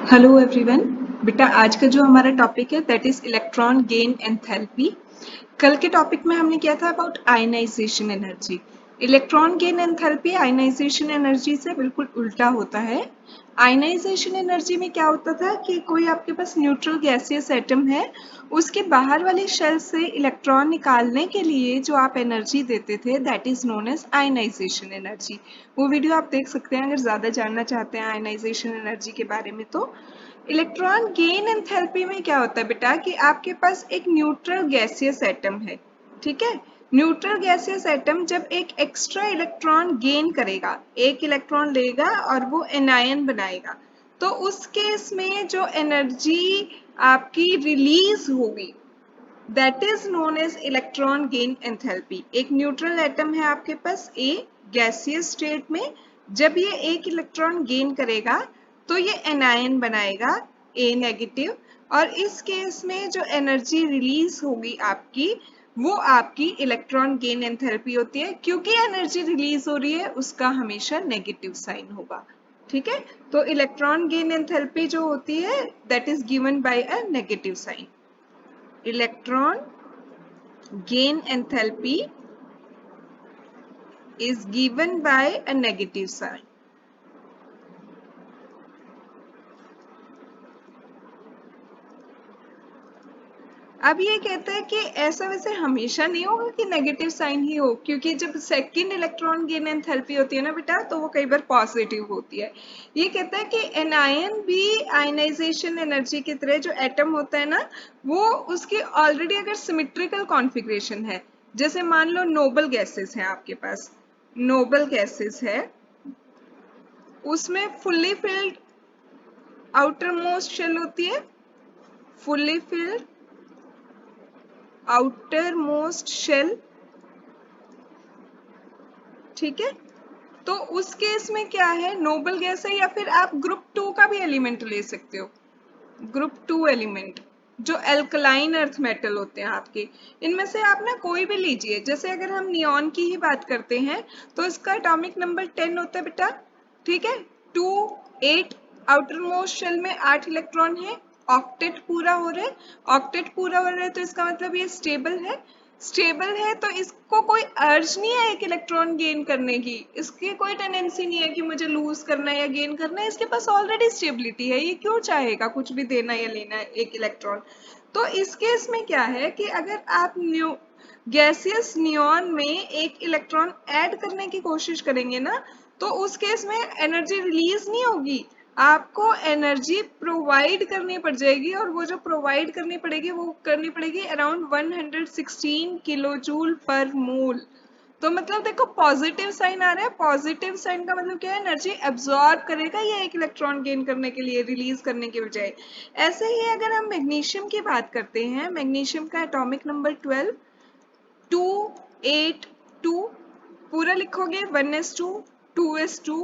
Hello everyone. बेटा आज का जो हमारा टॉपिक है that is electron gain enthalpy. कल के टॉपिक में हमने किया था about ionization energy. Electron gain enthalpy ionization energy से बिल्कुल उल्टा होता है। आयनाइजेशन एनर्जी में क्या होता था कि कोई आपके पास न्यूट्रल गैसियस एटम है, उसके बाहर वाले शेल से इलेक्ट्रॉन निकालने के लिए जो आप एनर्जी देते थे that is known as ionization energy. वो वीडियो आप देख सकते हैं अगर ज़्यादा जानना चाहते हैं आयनाइजेशन एनर्जी के बारे में। तो इलेक्ट्रॉन गेन एंथैल्पी में क्या होता है बेटा कि आपके पास एक न्यूट्रल गैसियस एटम है, ठीक है। न्यूट्रल गैसियस एटम जब एक एक्स्ट्रा इलेक्ट्रॉन गेन करेगा, एक इलेक्ट्रॉन लेगा और वो एनायन बनाएगा, तो उस केस में जो एनर्जी आपकी रिलीज होगी that is known as electron gain enthalpy. एक न्यूट्रल एटम है आपके पास ए गैसियस स्टेट में, जब ये एक इलेक्ट्रॉन गेन करेगा तो ये एनायन बनाएगा ए नेगेटिव, और इस केस में जो एनर्जी रिलीज होगी आपकी वो आपकी इलेक्ट्रॉन गेन एंथैल्पी होती है। क्योंकि एनर्जी रिलीज हो रही है उसका हमेशा नेगेटिव साइन होगा, ठीक है। तो इलेक्ट्रॉन गेन एंथैल्पी जो होती है that is given by a negative sign. Electron gain enthalpy is given by a negative sign. अब ये कहते हैं कि ऐसा वैसे हमेशा नहीं होगा कि नेगेटिव साइन ही हो, क्योंकि जब सेकंड इलेक्ट्रॉन गेन एंथैल्पी होती है ना बेटा तो वो कई बार पॉजिटिव होती है। ये कहता है कि एनायन भी आयनाइजेशन एनर्जी की तरह जो एटम होता है ना वो उसकी ऑलरेडी अगर सिमेट्रिकल कॉन्फ़िगरेशन है, जैसे मान लो नोबल गैसेस है आपके पास, नोबल गैसेस है उसमें fully filled outermost shell होती है, fully filled outermost shell, ठीक है। तो उस केस में क्या है, नोबल गैस है, या फिर आप ग्रुप 2 का भी एलिमेंट ले सकते हो। ग्रुप 2 एलिमेंट जो एल्कलाइन अर्थ मेटल होते हैं आपके, इनमें से आप ना कोई भी लीजिए। जैसे अगर हम नियॉन की ही बात करते हैं तो इसका एटॉमिक नंबर 10 होता है बेटा, ठीक है। 2 8 आउटर मोस्ट शेल में 8 इलेक्ट्रॉन है, ऑक्टेट पूरा हो रहा है। ऑक्टेट पूरा हो रहा है तो इसका मतलब ये स्टेबल है। स्टेबल है तो इसको कोई अर्ज नहीं है एक इलेक्ट्रॉन गेन करने की, इसकी कोई टेंडेंसी नहीं है कि मुझे लूज करना है या गेन करना है, इसके पास ऑलरेडी स्टेबिलिटी है, ये क्यों चाहेगा कुछ भी देना या लेना है एक इलेक्ट्रॉन। तो इस केस में क्या है कि अगर आप गैसियस नियॉन में एक इलेक्ट्रॉन ऐड करने की कोशिश करेंगे ना तो उस केस में एनर्जी रिलीज नहीं होगी, आपको एनर्जी प्रोवाइड करनी पड़ जाएगी, और वो जो प्रोवाइड करनी पड़ेगी वो करनी पड़ेगी अराउंड 116 किलो जूल पर मोल। तो मतलब देखो पॉजिटिव साइन आ रहा है, पॉजिटिव साइन का मतलब क्या है, एनर्जी एब्जॉर्ब करेगा ये एक इलेक्ट्रॉन गेन करने के लिए रिलीज करने के बजाय। ऐसे ही अगर हम मैग्नीशियम की बात करते हैं, मैग्नीशियम का एटॉमिक नंबर 12 282, पूरा लिखोगे 1s2 2s2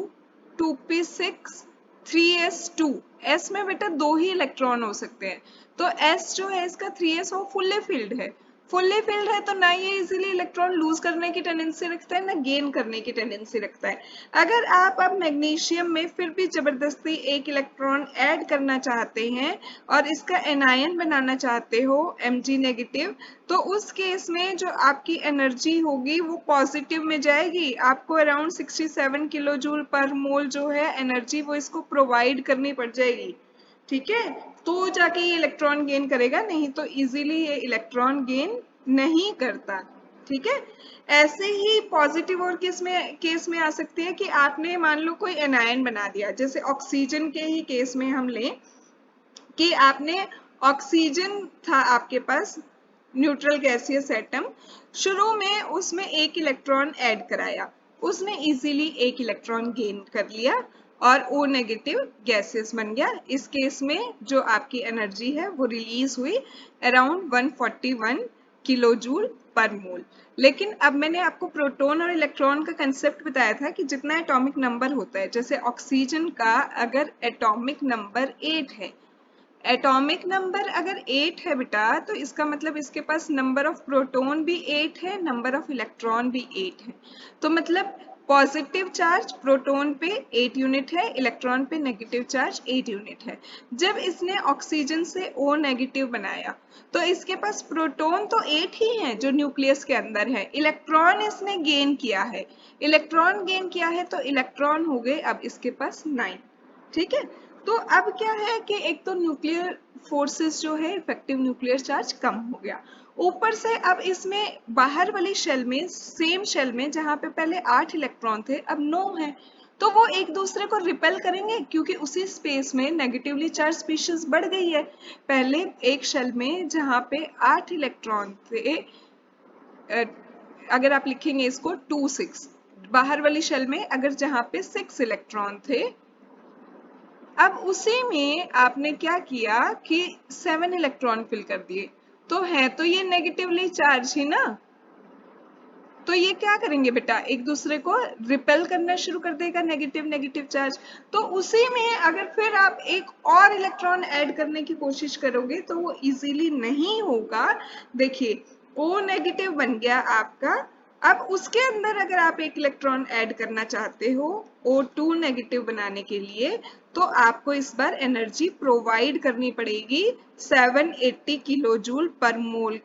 2p6 3s2। s में बेटा दो ही इलेक्ट्रॉन हो सकते हैं, तो s जो है इसका 3s वो फुल्ली फिल्ड है। फुल्ली फिल्ड है तो ना ये इजीली इलेक्ट्रॉन लूज करने की टेंडेंसी रखता है ना गेन करने की टेंडेंसी रखता है। अगर आप अब मैग्नीशियम में फिर भी जबरदस्ती एक इलेक्ट्रॉन ऐड करना चाहते हैं और इसका एनायन बनाना चाहते हो Mg नेगेटिव, तो उस केस में जो आपकी एनर्जी होगी वो पॉजिटिव में जाएगी, आपको अराउंड 67 किलो जूल पर मोल जो है एनर्जी वो इसको प्रोवाइड करनी पड़ जाएगी, ठीक है। तो जाके ये इलेक्ट्रॉन गेन करेगा, नहीं तो इजीली ये इलेक्ट्रॉन गेन नहीं करता, ठीक है। ऐसे ही पॉजिटिव और केस में आ सकती है कि आपने मान लो कोई एनायन बना दिया, जैसे ऑक्सीजन के ही केस में हम लें कि आपने ऑक्सीजन था आपके पास न्यूट्रल गैसियस एटम, शुरू में उसमें एक इलेक्ट्रॉन ऐड कराया, उसने इजीली एक इलेक्ट्रॉन गेन कर लिया और O नेगेटिव गैसियस बन गया। इस केस में जो आपकी एनर्जी है वो रिलीज हुई अराउंड 141 किलो जूल पर मोल। लेकिन अब मैंने आपको प्रोटॉन और इलेक्ट्रॉन का कंसेप्ट बताया था कि जितना एटॉमिक नंबर होता है, जैसे ऑक्सीजन का अगर एटॉमिक नंबर 8 है, एटॉमिक नंबर अगर 8 है बेटा तो इसका मतलब इसके पास नंबर ऑफ प्रोटॉन भी 8 है, नंबर ऑफ इलेक्ट्रॉन भी 8 है। तो मतलब पॉजिटिव चार्ज प्रोटॉन पे 8 यूनिट है, इलेक्ट्रॉन पे नेगेटिव चार्ज 8 यूनिट है। जब इसने ऑक्सीजन से O नेगेटिव बनाया तो इसके पास प्रोटॉन तो 8 ही है जो न्यूक्लियस के अंदर है, इलेक्ट्रॉन इसने गेन किया है, इलेक्ट्रॉन गेन किया है तो इलेक्ट्रॉन हो गए अब इसके पास 9। ठीक है, तो अब क्या है कि एक तो न्यूक्लियर फोर्सेस जो है इफेक्टिव न्यूक्लियर चार्ज कम हो गया, ऊपर से अब इसमें बाहर वाली शेल में, सेम शेल में जहां पे पहले 8 इलेक्ट्रॉन थे अब 9 है, तो वो एक दूसरे को रिपेल करेंगे क्योंकि उसी स्पेस में नेगेटिवली चार्ज स्पीशीज बढ़ गई है। पहले एक शेल में जहां पे 8 इलेक्ट्रॉन थे, अगर आप लिखेंगे इसको 2 6, बाहर वाली शेल में अगर जहां पे 6 इलेक्ट्रॉन थे, अब उसी में आपने क्या किया कि 7 इलेक्ट्रॉन फिल कर दिए, तो है तो ये नेगेटिवली चार्ज ही ना, तो ये क्या करेंगे बेटा, एक दूसरे को रिपेल करना शुरू कर देगा नेगेटिव नेगेटिव चार्ज। तो उसी में अगर फिर आप एक और इलेक्ट्रॉन ऐड करने की कोशिश करोगे तो वो इजीली नहीं होगा। देखिए O नेगेटिव बन गया आपका, अब उसके अंदर अगर आप एक इलेक्ट्रॉन ऐड करना चाहते हो O2 नेगेटिव बनाने के लिए, तो आपको इस बार एनर्जी प्रोवाइड करनी पड़ेगी 780 किलो जूल पर मोल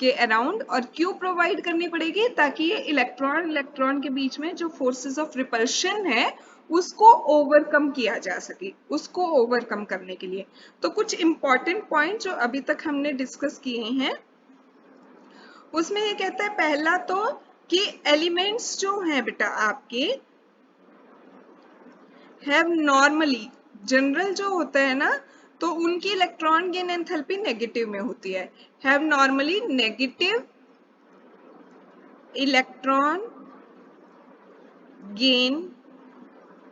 के अराउंड। और क्यों प्रोवाइड करनी पड़ेगी, ताकि ये इलेक्ट्रॉन इलेक्ट्रॉन के बीच में जो फोर्सेस ऑफ रिपल्शन है उसको ओवरकम किया जा सके, उसको ओवरकम करने के लिए। तो कुछ इंपॉर्टेंट पॉइंट जो अभी तक हमने डिस्कस किए हैं उसमें ये कहता है, पहला तो कि एलिमेंट्स जो हैं बेटा आपके हैव नॉर्मली, जनरल जो होता है ना, तो उनकी इलेक्ट्रॉन गेन एंथैल्पी नेगेटिव में होती है, have normally negative electron gain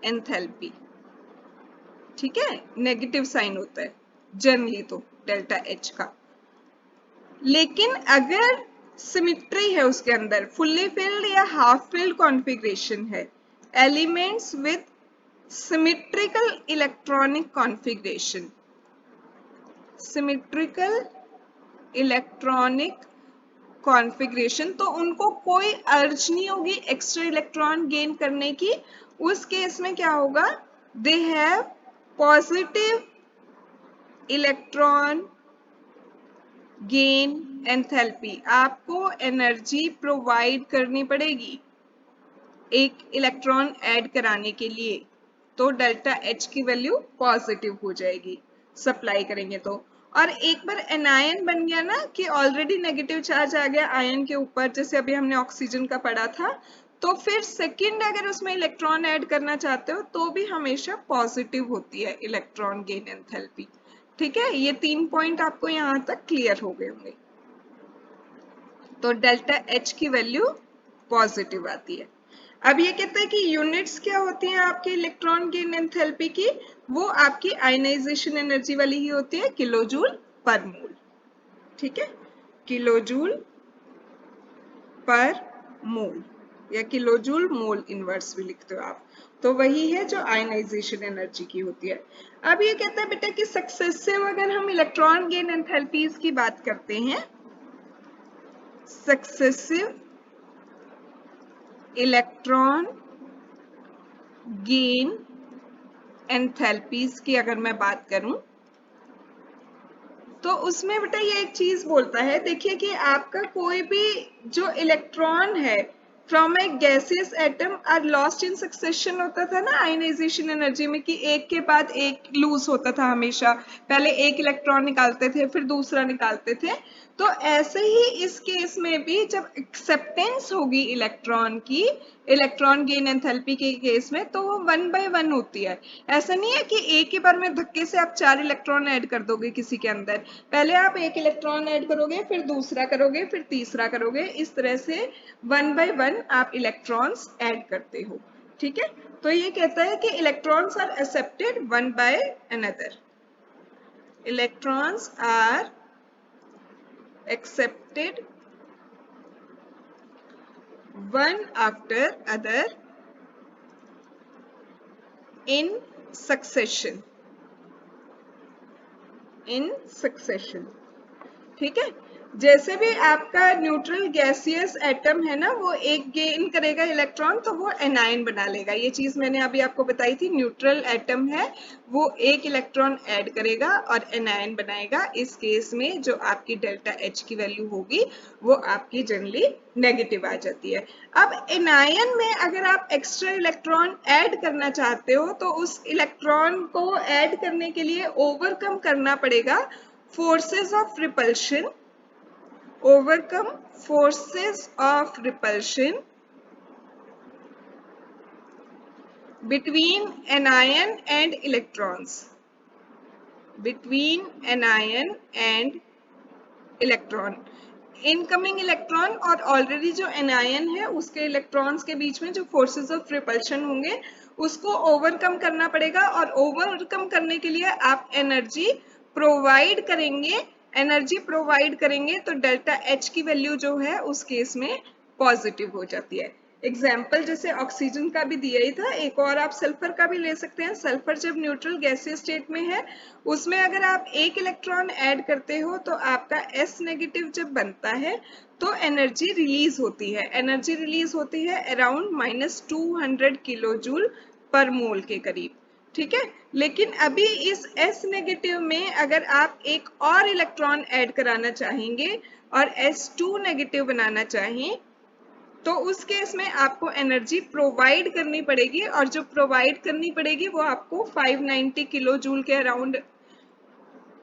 enthalpy. ठीक है, नेगेटिव साइन होता है जनरली तो डेल्टा H का। लेकिन अगर सिमिट्री है उसके अंदर, फुल्ली फिल्ड या हाफ फिल्ड कॉन्फ़िगरेशन है, elements with symmetrical electronic configuration, symmetrical electronic configuration, तो उनको कोई अर्ज नहीं होगी एक्स्ट्रा इलेक्ट्रॉन गेन करने की। उस केस में क्या होगा, they have positive electron gain enthalpy, आपको एनर्जी प्रोवाइड करनी पड़ेगी एक इलेक्ट्रॉन ऐड कराने के लिए, तो डेल्टा H की वैल्यू पॉजिटिव हो जाएगी सप्लाई करेंगे तो। और एक बार एनायन बन गया ना कि ऑलरेडी नेगेटिव चार्ज आ गया आयन के ऊपर, जैसे अभी हमने ऑक्सीजन का पढ़ा था, तो फिर सेकंड अगर उसमें इलेक्ट्रॉन ऐड करना चाहते हो तो भी हमेशा पॉजिटिव होती है इलेक्ट्रॉन गेन एंथैल्पी। ठीक है, ये 3 पॉइंट आपको यहाँ तक क्लियर हो गए होंगे। तो डेल्टा H की वैल्यू पॉजिटिव आती है। अब ये कहता है कि यूनिट्स क्या होती हैं आपके इलेक्ट्रॉन गेन एंथैल्पी की, वो आपकी आयनाइजेशन एनर्जी वाली ही होती है, किलो जूल पर मोल। ठीक है, किलो जूल पर मोल या किलो जूल मोल इनवर्स भी लिखते हो आप, तो वही है जो आयनाइजेशन एनर्जी की होती है। अब ये कहता है बेटा कि सक्सेसिव अगर हम इलेक्ट्रॉन गेन एंथैल्पीज की बात करते हैं, सक्सेसिव इलेक्ट्रॉन गेन एंथैल्पीज की अगर मैं बात करूं, तो उसमें बेटा ये एक चीज बोलता है, देखिए कि आपका कोई भी जो इलेक्ट्रॉन है from a gaseous atom are lost in succession होता था ना आयनाइजेशन एनर्जी में, कि एक के बाद एक लूज होता था हमेशा, पहले एक इलेक्ट्रॉन निकालते थे फिर दूसरा निकालते थे। तो ऐसे ही इस केस में भी जब एक्सेप्टेंस होगी इलेक्ट्रॉन की, इलेक्ट्रॉन गेन एंथैल्पी के केस में, तो वो 1 by 1 होती है। ऐसा नहीं है कि एक ही बार में धक्के से आप 4 इलेक्ट्रॉन ऐड कर दोगे किसी के अंदर, पहले आप एक इलेक्ट्रॉन ऐड करोगे फिर दूसरा करोगे फिर तीसरा करोगे, इस तरह से 1 by 1 आप इलेक्ट्रॉन्स ऐड करते हो। ठीक है, तो ये कहता है कि electrons are accepted one by another, electrons are accepted one after other in succession, in succession। ठीक है, जैसे भी आपका न्यूट्रल गैसियस एटम है ना, वो एक गेन करेगा इलेक्ट्रॉन तो वो एनायन बना लेगा। ये चीज मैंने अभी आपको बताई थी, न्यूट्रल एटम है वो एक इलेक्ट्रॉन ऐड करेगा और एनायन बनाएगा। इस केस में जो आपकी डेल्टा एच की वैल्यू होगी वो आपकी जनरली नेगेटिव आ जाती है। अब एनायन में अगर आप एक्स्ट्रा इलेक्ट्रॉन ऐड करना चाहते हो तो उस इलेक्ट्रॉन को ऐड करने के लिए ओवरकम करना पड़ेगा forces of repulsion, overcome forces of repulsion between anion and electrons, between anion and electron। Incoming electron और ऑलरेडी जो एनायन है उसके इलेक्ट्रॉन्स के बीच में जो फोर्सेस ऑफ रिपल्शन होंगे उसको ओवरकम करना पड़ेगा, और ओवरकम करने के लिए आप एनर्जी प्रोवाइड करेंगे। एनर्जी प्रोवाइड करेंगे तो डेल्टा एच की वैल्यू जो है उस केस में पॉजिटिव हो जाती है। एग्जाम्पल जैसे ऑक्सीजन का भी दिया ही था, एक और आप सल्फर का भी ले सकते हैं। सल्फर जब न्यूट्रल गैसीय स्टेट में है उसमें अगर आप एक इलेक्ट्रॉन ऐड करते हो तो आपका S नेगेटिव जब बनता है तो एनर्जी रिलीज होती है। एनर्जी रिलीज होती है अराउंड -200 किलो जूल पर मोल के करीब, ठीक है। लेकिन अभी इस S नेगेटिव में अगर आप एक और इलेक्ट्रॉन ऐड कराना चाहेंगे और S2 नेगेटिव बनाना चाहें तो उस केस में आपको एनर्जी प्रोवाइड करनी पड़ेगी, और जो प्रोवाइड करनी पड़ेगी वो आपको 590 किलो जूल के अराउंड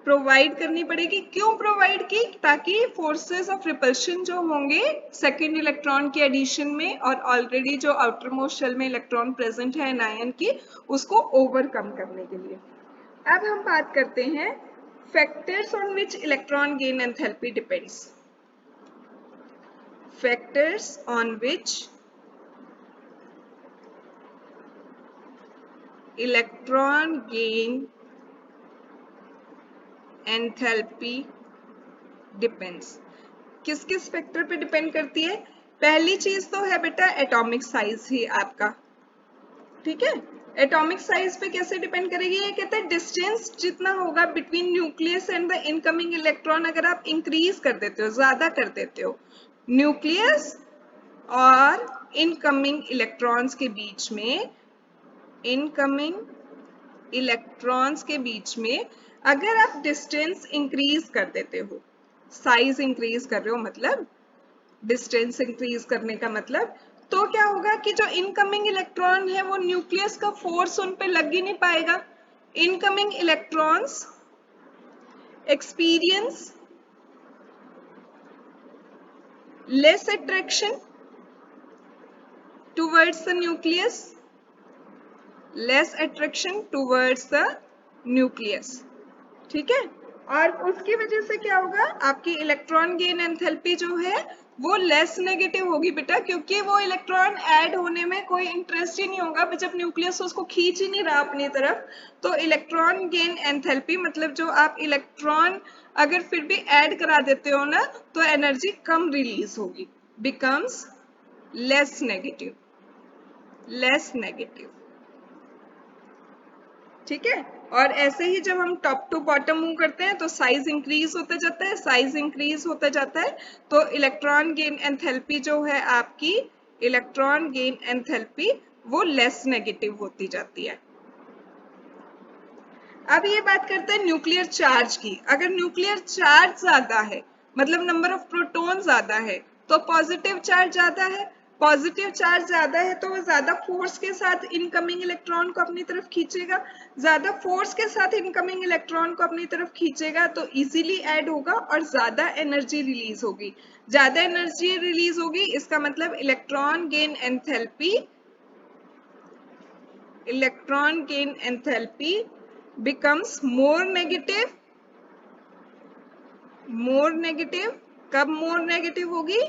प्रोवाइड करनी पड़ेगी। क्यों प्रोवाइड की? ताकि फोर्सेस ऑफ रिपल्शन जो होंगे सेकेंड इलेक्ट्रॉन के एडिशन में और ऑलरेडी जो आउटर मोस्ट शेल में इलेक्ट्रॉन प्रेजेंट है एनायन की, उसको ओवरकम करने के लिए। अब हम बात करते हैं factors on which electron gain enthalpy depends. factors on which electron gain enthalpy depends। किस किस फैक्टर पे डिपेंड करती है? पहली चीज तो है बेटा एटॉमिक साइज ही आपका, ठीक है। एटॉमिक साइज पे कैसे डिपेंड करेगी? ये कहते हैं डिस्टेंस जितना होगा between nucleus and the incoming electron, अगर आप इंक्रीज कर देते हो, ज्यादा कर देते हो, न्यूक्लियस और इनकमिंग इलेक्ट्रॉन्स के बीच में, इनकमिंग इलेक्ट्रॉन्स के बीच में अगर आप डिस्टेंस इंक्रीज कर देते हो, साइज इंक्रीज कर रहे हो, मतलब डिस्टेंस इंक्रीज करने का मतलब, तो क्या होगा कि जो इनकमिंग इलेक्ट्रॉन है वो न्यूक्लियस का फोर्स उन पे लग ही नहीं पाएगा। Incoming electrons experience less attraction towards the nucleus, less attraction towards the nucleus, ठीक है। और उसकी वजह से क्या होगा, आपकी इलेक्ट्रॉन गेन एंथैल्पी जो है वो लेस नेगेटिव होगी बेटा, क्योंकि वो इलेक्ट्रॉन ऐड होने में कोई इंटरेस्ट ही नहीं होगा, जब न्यूक्लियस उसको खींच ही नहीं रहा अपनी तरफ। तो इलेक्ट्रॉन गेन एंथैल्पी मतलब जो आप इलेक्ट्रॉन अगर फिर भी ऐड करा देते हो ना तो एनर्जी कम रिलीज होगी, becomes less negative, less negative, ठीक है। और ऐसे ही जब हम टॉप टू बॉटम मूव करते हैं तो साइज इंक्रीज होता जाता है, साइज इंक्रीज होता जाता है, तो इलेक्ट्रॉन गेन एंथैल्पी जो है आपकी, इलेक्ट्रॉन गेन एंथैल्पी वो लेस नेगेटिव होती जाती है। अब ये बात करते हैं न्यूक्लियर चार्ज की। अगर न्यूक्लियर चार्ज ज्यादा है, मतलब नंबर ऑफ प्रोटॉन ज्यादा है, तो पॉजिटिव चार्ज ज्यादा है। पॉजिटिव चार्ज ज्यादा है तो वो ज्यादा फोर्स के साथ इनकमिंग इलेक्ट्रॉन को अपनी तरफ खींचेगा, ज्यादा फोर्स के साथ इनकमिंग इलेक्ट्रॉन को अपनी तरफ खींचेगा तो इजीली ऐड होगा और ज्यादा एनर्जी रिलीज होगी। ज्यादा एनर्जी रिलीज होगी इसका मतलब electron gain enthalpy, electron gain enthalpy becomes more negative, more negative। कब more negative होगी?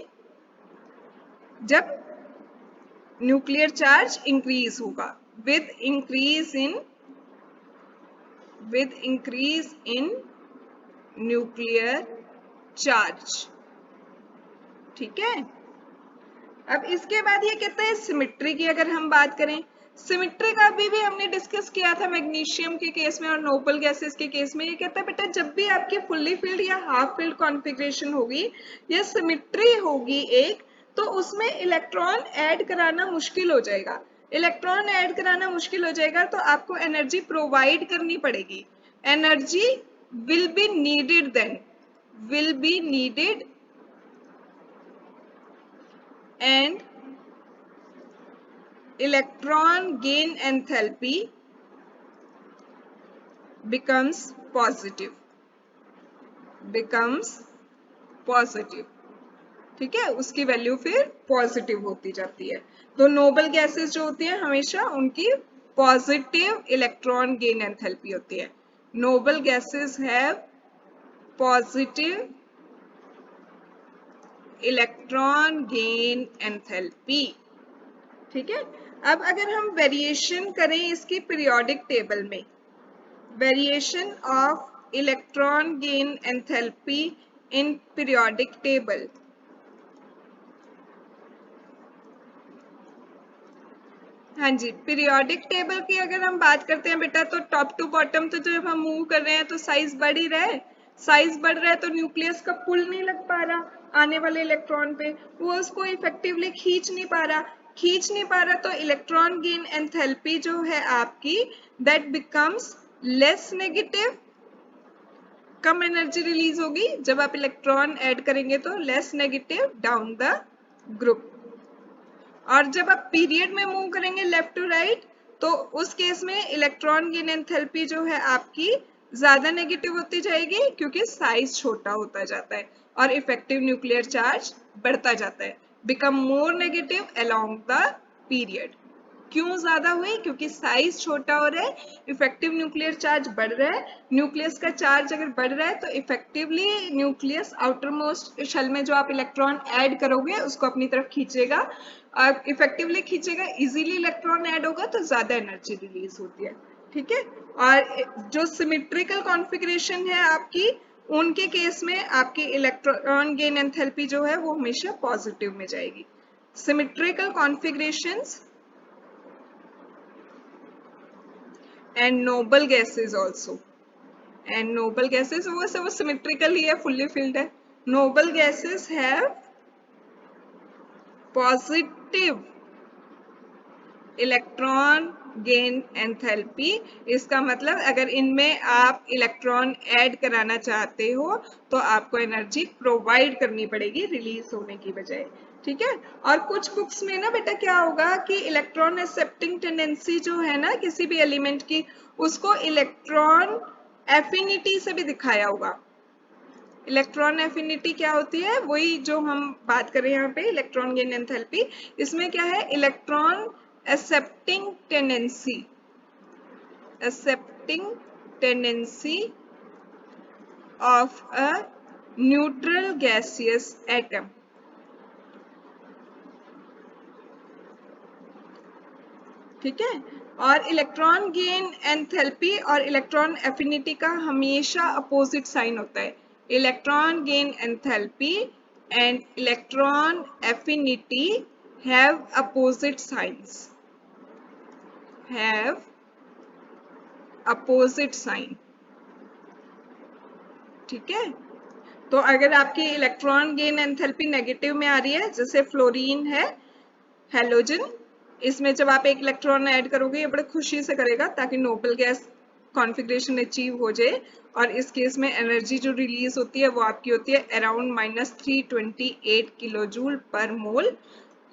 जब न्यूक्लियर चार्ज इंक्रीज होगा, with increase in nuclear charge, ठीक है। अब इसके बाद ये कहते हैं सिमेट्री की अगर हम बात करें, सिमेट्री का भी हमने डिस्कस किया था मैग्नीशियम के केस में और नोबल गैसेस के केस में। ये कहता है बेटा जब भी आपकी फुल्ली फिल्ड या हाफ फिल्ड कॉन्फ़िगरेशन होगी या सिमेट्री होगी एक, तो उसमें इलेक्ट्रॉन ऐड कराना मुश्किल हो जाएगा। इलेक्ट्रॉन ऐड कराना मुश्किल हो जाएगा तो आपको एनर्जी प्रोवाइड करनी पड़ेगी। Energy will be needed then, will be needed and electron gain enthalpy becomes positive, becomes positive। ठीक है, उसकी वैल्यू फिर पॉजिटिव होती जाती है। तो नोबल गैसेस जो होती है हमेशा उनकी पॉजिटिव इलेक्ट्रॉन गेन एंथैल्पी होती है। Noble gases have positive electron gain enthalpy. ठीक है, अब अगर हम वेरिएशन करें इसकी पीरियोडिक टेबल में, variation of electron gain enthalpy in periodic table. हाँ जी, पीरियोडिक टेबल की अगर हम बात करते हैं बेटा तो टॉप टू बॉटम तो जब हम मूव कर रहे हैं तो साइज बढ़ ही रहा है, साइज बढ़ रहा है तो न्यूक्लियस का पुल नहीं लग पा रहा आने वाले इलेक्ट्रॉन पे, वो उसको इफेक्टिवली खींच नहीं पा रहा, खींच नहीं पा रहा तो इलेक्ट्रॉन गेन एंथैल्पी जो है आपकी that becomes less negative. Come energy release होगी जब आप इलेक्ट्रॉन ऐड करेंगे तो less negative down the group. और जब आप पीरियड में मूव करेंगे लेफ्ट टू राइट तो उस केस में इलेक्ट्रॉन गेन एंथैल्पी जो है आपकी ज्यादा नेगेटिव होती जाएगी क्योंकि साइज छोटा होता जाता है और इफेक्टिव न्यूक्लियर चार्ज बढ़ता जाता है, become more negative along the period. क्यों ज्यादा हुई? क्योंकि साइज छोटा हो रहा है, इफेक्टिव न्यूक्लियर चार्ज बढ़ रहा है। न्यूक्लियस का चार्ज अगर बढ़ रहा है तो effectively nucleus outermost shell में जो आप इलेक्ट्रॉन ऐड करोगे उसको अपनी तरफ खींचेगा, इफेक्टिवली खींचेगा, इजीली इलेक्ट्रॉन ऐड होगा तो ज्यादा एनर्जी रिलीज होती है। ठीक है, और जो सिमेट्रिकल कॉन्फ़िगरेशन है आपकी उनके केस में आपकी इलेक्ट्रॉन गेन एंथैल्पी जो है वो हमेशा पॉजिटिव में जाएगी। Symmetrical configurations and noble gases also, and noble gases वो सब symmetrical ही है, fully filled है। noble gases have positive electron gain enthalpy. इसका मतलब अगर इनमें आप इलेक्ट्रॉन ऐड कराना चाहते हो तो आपको एनर्जी प्रोवाइड करनी पड़ेगी रिलीज होने की बजाय। ठीक है, और कुछ बुक्स में ना बेटा क्या होगा कि इलेक्ट्रॉन एक्सेप्टिंग टेंडेंसी जो है ना किसी भी एलिमेंट की उसको इलेक्ट्रॉन एफिनिटी से भी दिखाया होगा। इलेक्ट्रॉन एफिनिटी क्या होती है? वही जो हम बात कर रहे हैं यहाँ पे इलेक्ट्रॉन गेन एंथैल्पी। इसमें क्या है? Electron accepting tendency, accepting tendency of a neutral gaseous atom. ठीक है, और इलेक्ट्रॉन गेन एंथैल्पी और इलेक्ट्रॉन एफिनिटी का हमेशा अपोजिट साइन होता है। Electron gain enthalpy and electron affinity have opposite signs, have opposite sign. ठीक है, तो अगर आपकी इलेक्ट्रॉन गेन एंथैल्पी नेगेटिव में आ रही है, जैसे फ्लोरीन है हैलोजन, इसमें जब आप एक इलेक्ट्रॉन ऐड करोगे ये बड़े खुशी से करेगा ताकि नोबल गैस कॉन्फ़िगरेशन अचीव हो जाए, और इस केस में एनर्जी जो रिलीज होती है वो आपकी होती है अराउंड -328 किलो जूल पर मोल।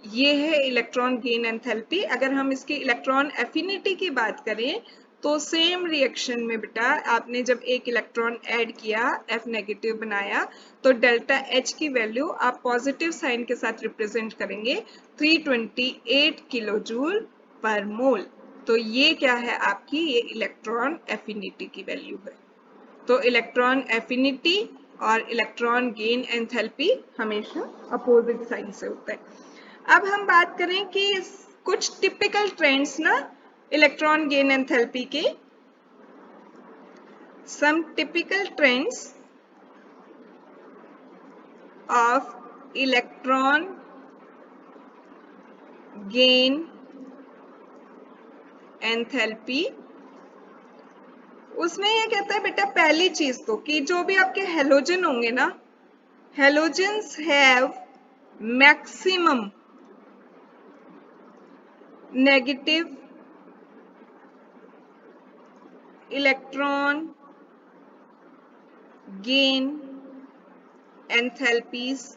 ये है इलेक्ट्रॉन गेन एंथैल्पी। अगर हम इसकी इलेक्ट्रॉन एफिनिटी की बात करें तो सेम रिएक्शन में बेटा आपने जब एक इलेक्ट्रॉन ऐड किया, F नेगेटिव बनाया, तो डेल्टा H की वैल्यू आप पॉजिटिव साइन के साथ रिप्रेजेंट करेंगे 328 किलो जूल पर मोल। तो ये क्या है आपकी? ये इलेक्ट्रॉन एफिनिटी की वैल्यू है। तो इलेक्ट्रॉन एफिनिटी और इलेक्ट्रॉन गेन एंथैल्पी हमेशा अपोजिट साइन से होता है। अब हम बात करें कि कुछ टिपिकल ट्रेंड्स ना इलेक्ट्रॉन गेन एंथैल्पी के, some typical trends of electron gain enthalpy, उसमें ये कहता है बेटा पहली चीज तो कि जो भी आपके हेलोजन होंगे ना, halogens have maximum negative electron gain enthalpies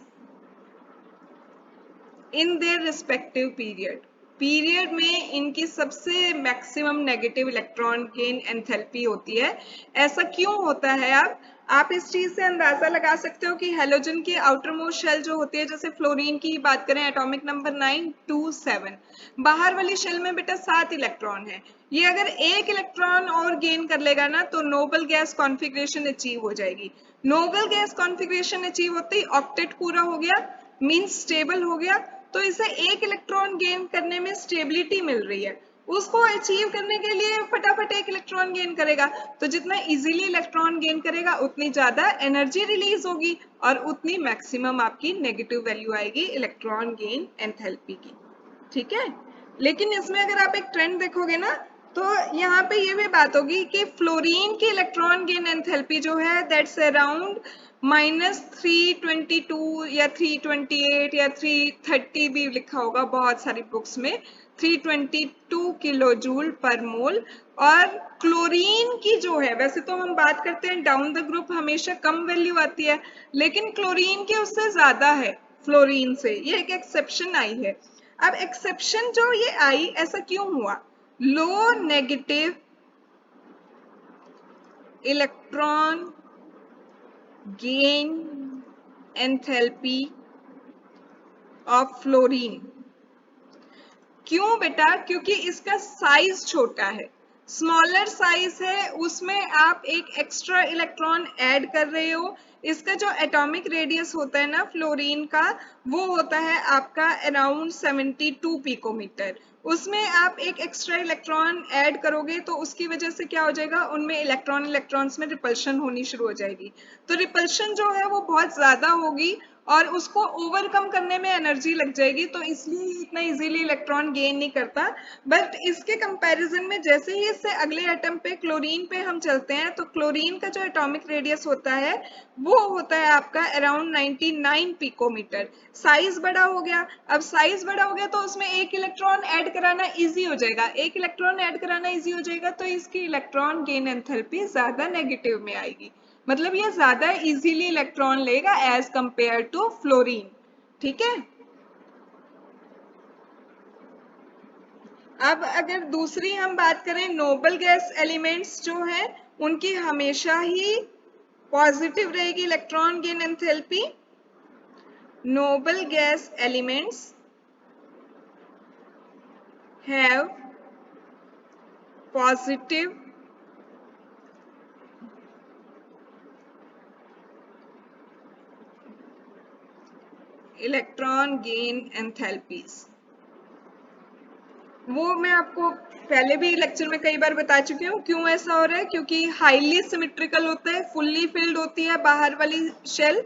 in their respective period. Period में इनकी सबसे maximum negative electron gain enthalpy होती है। ऐसा क्यों होता है? आप इस चीज से अंदाजा लगा सकते हो कि हेलोजन की आउटर मोस्ट शेल जो होती है, जैसे फ्लोरीन की बात करें, एटॉमिक नंबर 927, बाहर वाली शेल में बेटा 7 इलेक्ट्रॉन है। ये अगर एक इलेक्ट्रॉन और गेन कर लेगा ना तो नोबल गैस कॉन्फ़िगरेशन अचीव हो जाएगी। नोबल गैस कॉन्फ़िगरेशन अचीव होते ही ऑक्टेट पूरा हो गया, मींस स्टेबल हो गया, तो इसे एक इलेक्ट्रॉन गेन करने में स्टेबिलिटी मिल रही है। उसको अचीव करने के लिए फटाफट एक इलेक्ट्रॉन गेन करेगा, तो जितना इजीली इलेक्ट्रॉन गेन करेगा उतनी ज्यादा एनर्जी रिलीज होगी और उतनी मैक्सिमम आपकी नेगेटिव वैल्यू आएगी इलेक्ट्रॉन गेन एंथैल्पी की। ठीक है, लेकिन इसमें अगर आप एक ट्रेंड देखोगे ना, तो यहाँ पे ये भी बात होगी कि फ्लोरीन की इलेक्ट्रॉन गेन एंथैल्पी जो है दैट्स अराउंड -322 या 328 या 330 भी लिखा होगा बहुत सारी बुक्स में, 322 किलो जूल पर मोल। और क्लोरीन की जो है, वैसे तो हम बात करते हैं डाउन द ग्रुप हमेशा कम वैल्यू आती है, लेकिन क्लोरीन की उससे ज्यादा है फ्लोरीन से, ये एक एक्सेप्शन आई है। अब एक्सेप्शन जो ये आई, ऐसा क्यों हुआ? Low negative electron gain enthalpy of fluorine. क्यों बेटा? क्योंकि इसका साइज छोटा है, स्मॉलर साइज है, उसमें आप एक एक्स्ट्रा इलेक्ट्रॉन ऐड कर रहे हो। इसका जो एटॉमिक रेडियस होता है ना फ्लोरीन का, वो होता है आपका अराउंड 72 पिकोमीटर। उसमें आप एक एक्स्ट्रा इलेक्ट्रॉन ऐड करोगे तो उसकी वजह से क्या हो जाएगा, उनमें इलेक्ट्रॉन्स में रिपल्शन होनी शुरू हो जाएगी। तो रिपल्शन जो है वो बहुत ज्यादा होगी और उसको ओवरकम करने में एनर्जी लग जाएगी, तो इसलिए ये इतना इजीली इलेक्ट्रॉन गेन नहीं करता। बट इसके कंपैरिजन में जैसे ही इससे अगले एटम पे क्लोरीन पे हम चलते हैं, तो क्लोरीन का जो एटॉमिक रेडियस होता है वो होता है आपका अराउंड 99 पिकोमीटर। साइज बड़ा हो गया, अब साइज बड़ा हो गया तो उसमें एक इलेक्ट्रॉन ऐड कराना इजी हो जाएगा, एक इलेक्ट्रॉन ऐड कराना इजी हो जाएगा, तो इसकी इलेक्ट्रॉन गेन एंथैल्पी ज्यादा नेगेटिव में आएगी, मतलब ये ज्यादा इजीली इलेक्ट्रॉन लेगा एज कंपेयर टू फ्लोरीन। ठीक है, अब अगर दूसरी हम बात करें, नोबल गैस एलिमेंट्स जो हैं उनकी हमेशा ही पॉजिटिव रहेगी electron gain enthalpy. Noble gas elements have positive electron gain enthalpies. वो मैं आपको पहले भी लेक्चर में कई बार बता चुकी हूँ क्यों ऐसा हो रहा है, क्योंकि हाईली सिमेट्रिकल होता है, फुल्ली फिल्ड होती है बाहर वाली शेल,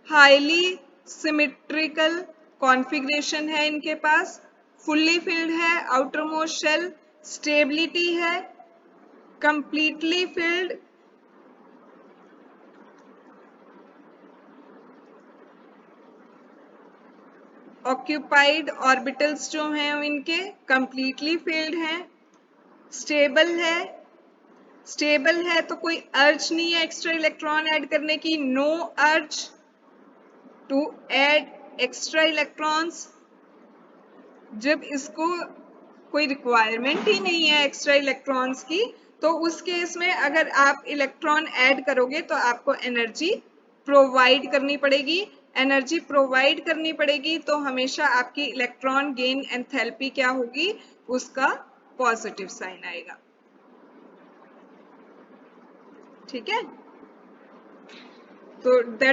हाईली सिमेट्रिकल कॉन्फ़िगरेशन है इनके पास, फुल्ली फिल्ड है आउटर मोस्ट शेल, स्टेबिलिटी है, कंप्लीटली फिल्ड, ऑक्यूपाइड ऑर्बिटल्स जो हैं इनके कंप्लीटली फिल्ड हैं, स्टेबल है। स्टेबल है तो कोई अर्ज नहीं है एक्स्ट्रा इलेक्ट्रॉन ऐड करने की, no urge to add extra electrons. जब इसको कोई रिक्वायरमेंट ही नहीं है एक्स्ट्रा इलेक्ट्रॉन्स की, तो उस केस में अगर आप इलेक्ट्रॉन ऐड करोगे तो आपको एनर्जी प्रोवाइड करनी पड़ेगी। एनर्जी प्रोवाइड करनी पड़ेगी तो हमेशा आपकी इलेक्ट्रॉन गेन एंथैल्पी क्या होगी, उसका पॉजिटिव साइन आएगा। ठीक है, तो दैट्स